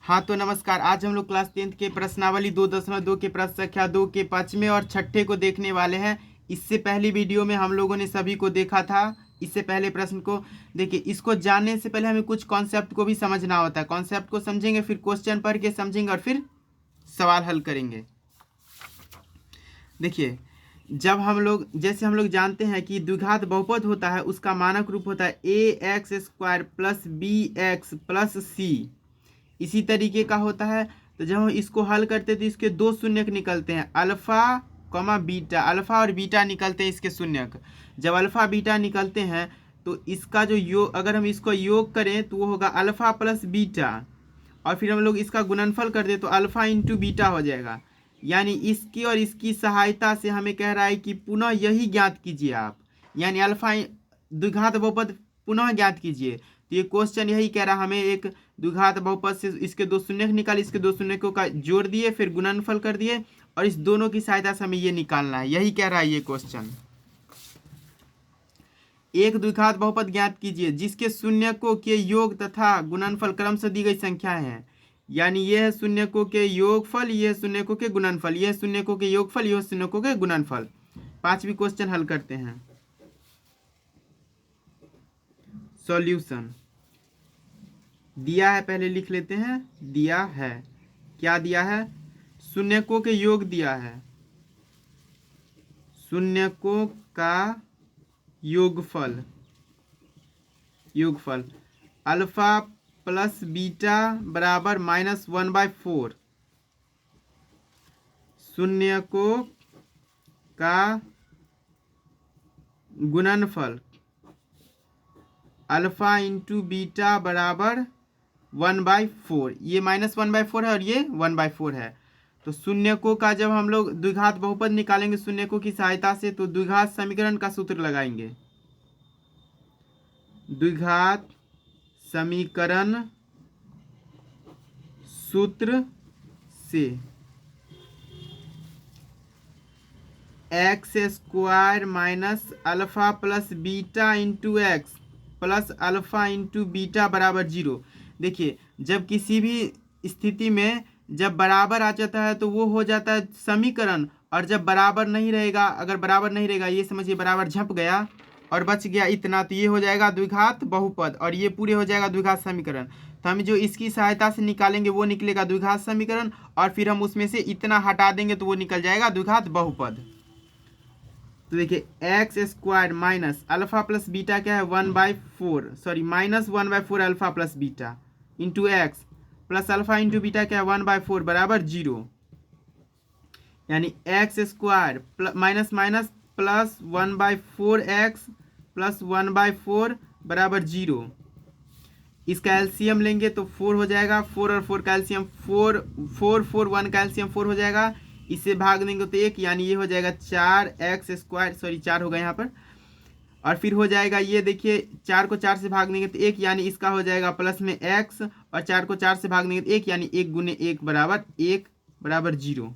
हाँ तो नमस्कार। आज हम लोग क्लास 10th के प्रश्नावली 2.2 के प्रश्न संख्या 2 के 5वें और 6ठे को देखने वाले हैं। इससे पहली वीडियो में हम लोगों ने सभी को देखा था। इससे पहले प्रश्न को देखिए। इसको जानने से पहले हमें कुछ कॉन्सेप्ट को भी समझना होता है। कॉन्सेप्ट को समझेंगे, फिर क्वेश्चन पढ़ के समझेंगे और फिर सवाल हल करेंगे। देखिए, जब हम लोग जानते हैं कि द्विघात बहुपद होता है, उसका मानक रूप होता है ax² प्लस bx+c। इसी तरीके का होता है। तो जब हम इसको हल करते हैं तो इसके दो शून्यक निकलते हैं, अल्फा कॉमा बीटा। अल्फा और बीटा निकलते हैं इसके शून्यक। जब अल्फा बीटा निकलते हैं तो इसका जो योग, अगर हम इसको योग करें तो वो होगा अल्फा प्लस बीटा, और फिर हम लोग इसका गुणनफल कर दें तो अल्फा इंटू बीटा हो जाएगा। यानी इसकी और इसकी सहायता से हमें कह रहा है कि पुनः यही ज्ञात कीजिए आप, यानी अल्फा द्विघात बहुपद पुनः ज्ञात कीजिए। तो ये क्वेश्चन यही कह रहा है हमें। एक द्विघात बहुपद से इसके दो शून्यक निकाले, इसके दो शून्यकों का जोड़ दिए, फिर गुणनफल कर दिए, और इस दोनों की सहायता से हमें ये निकालना है। यही कह रहा है ये क्वेश्चन। एक द्विघात बहुपद ज्ञात कीजिए जिसके शून्यकों के योग तथा गुणनफल क्रमशः दी गई संख्याएं हैं। यानी यह है शून्यकों के योगफल, यह शून्यकों के गुणनफल, यह शून्यकों के योगफल, यह शून्यकों के गुणनफल। पांचवी क्वेश्चन हल करते हैं। सॉल्यूशन दिया है, पहले लिख लेते हैं। दिया है, क्या दिया है? शून्यकों के योग दिया है, शून्यकों का योगफल अल्फा प्लस बीटा बराबर -1/4। शून्यकों का गुणनफल अल्फा इंटू बीटा बराबर 1/4। ये -1/4 है और ये 1/4 है। तो शून्यकों का जब हम लोग द्विघात बहुपद निकालेंगे शून्यकों की सहायता से, तो द्विघात समीकरण का सूत्र लगाएंगे। द्विघात समीकरण सूत्र से x² minus alpha plus beta into x plus alpha into beta बराबर 0। देखिए, जब किसी भी स्थिति में जब बराबर आ जाता है तो वो हो जाता है समीकरण, और जब बराबर नहीं रहेगा, अगर बराबर नहीं रहेगा, ये समझिए बराबर झप गया और बच गया इतना, तो ये हो जाएगा द्विघात बहुपद और ये पूरे हो जाएगा द्विघात समीकरण। तो हम जो इसकी सहायता से निकालेंगे वो निकलेगा द्विघात समीकरण, और फिर हम उसमें से इतना हटा देंगे तो वो निकल जाएगा द्विघात बहुपद। तो देखिए, x² minus alpha plus beta क्या है 1/4, sorry -1/4 alpha plus beta into x plus alpha into beta क्या है 1/4 बराबर 0। यानी x² minus minus plus 1/4x plus 1/4 बराबर 0। इसका एलसीएम लेंगे तो 4 हो जाएगा, 4 और 4 का एलसीएम 4, 4 4 1 का एलसीएम 4 हो जाएगा। इसे भाग देंगे तो 1, यानी ये हो जाएगा 4x², सॉरी 4 होगा यहाँ पर। और फिर हो जाएगा ये, देखिए 4 को 4 से भाग देंगे तो 1, यानी इसका हो जाएगा प्लस में x, और 4 को 4 से भाग देंगे तो 1, यानी 1 गुने 1 बराबर 1 बराबर 0।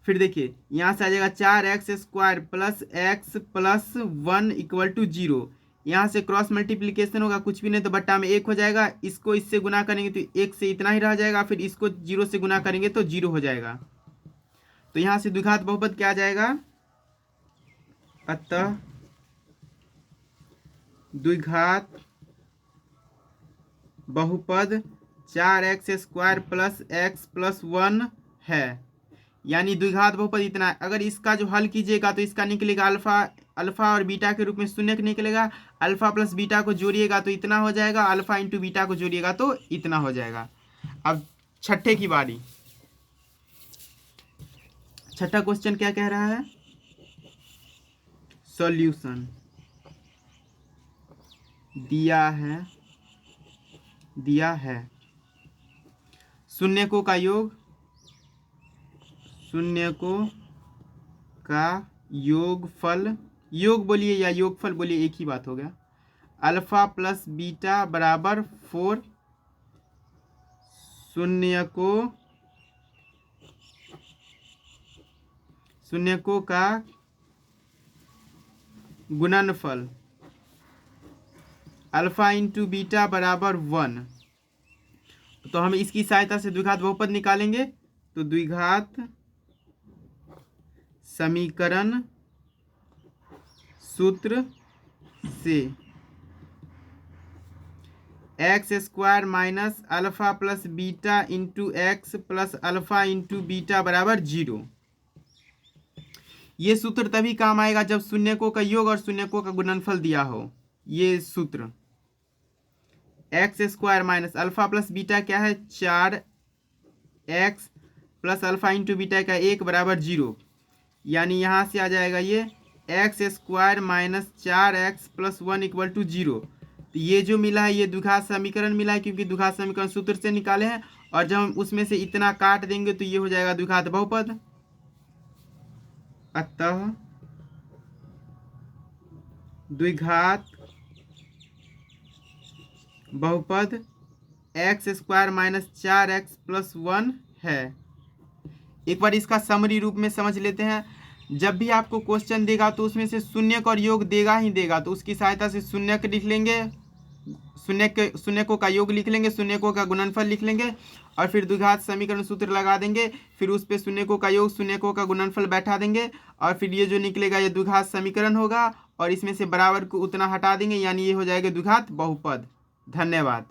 फिर देखिए यहाँ से आ जाएगा 4x² plus x plus 1 equal to 0। यहाँ से क्रॉस मल्टीप्लीकेशन होगा, कुछ भी नहीं तो बट्टा में 1 हो जाएगा। इसको इससे गुना करेंगे तो 1 से इतना ही रह जाएगा, फिर इसको 0 से गुना करेंगे तो 0 हो जाएगा। तो यहाँ से द्विघात बहुपद क्या आ जाएगा? अतः द्विघात बहुपद 4x² प्लस x प्लस 1 है। यानी द्विघात बहुपद इतना है। अगर इसका जो हल कीजिएगा तो इसका निकलेगा अल्फा और बीटा के रूप में शून्य निकलेगा। अल्फा प्लस बीटा को जोड़िएगा तो इतना हो जाएगा, अल्फा इंटू बीटा को जोड़िएगा तो इतना हो जाएगा। अब छठे की बारी। छठा क्वेश्चन क्या कह रहा है? सॉल्यूशन दिया है शून्यकों का योग, शून्यकों का योगफल, योग बोलिए या योगफल बोलिए, एक ही बात हो गया, अल्फा प्लस बीटा बराबर 4। शून्यकों का गुणनफल अल्फा इंटू बीटा बराबर 1। तो हम इसकी सहायता से द्विघात बहुपद निकालेंगे। तो द्विघात समीकरण सूत्र से x square minus alpha plus beta into x plus alpha into beta बराबर 0। ये सूत्र तभी काम आएगा जब शून्यकों का योग और शून्यकों का गुणनफल दिया हो। ये सूत्र x square minus alpha plus beta क्या है 4x plus alpha into beta का 1 बराबर 0, यानी यहाँ से आ जाएगा ये x square minus 4x plus 1 equal to 0। तो ये जो मिला है ये द्विघात समीकरण मिला है, क्योंकि द्विघात समीकरण सूत्र से निकाले हैं। और जब हम उसमें से इतना काट देंगे तो ये हो जाएगा द्विघात बहुपद। अतः द्विघात बहुपद x square minus 4x plus 1 है। एक बार इसका समरी रूप में समझ लेते हैं। जब भी आपको क्वेश्चन देगा तो उसमें से शून्यक और योग देगा ही देगा, तो उसकी सहायता से शून्यक लिख लेंगे, शून्यकों का योग लिख लेंगे, शून्यकों का गुणनफल लिख लेंगे और फिर द्विघात समीकरण सूत्र लगा देंगे। फिर उस पे शून्यकों का योग शून्यकों का गुणनफल बैठा देंगे और फिर ये जो निकलेगा ये द्विघात समीकरण होगा और इसमें से बराबर को उतना हटा देंगे, यानी ये हो जाएगा द्विघात बहुपद। धन्यवाद।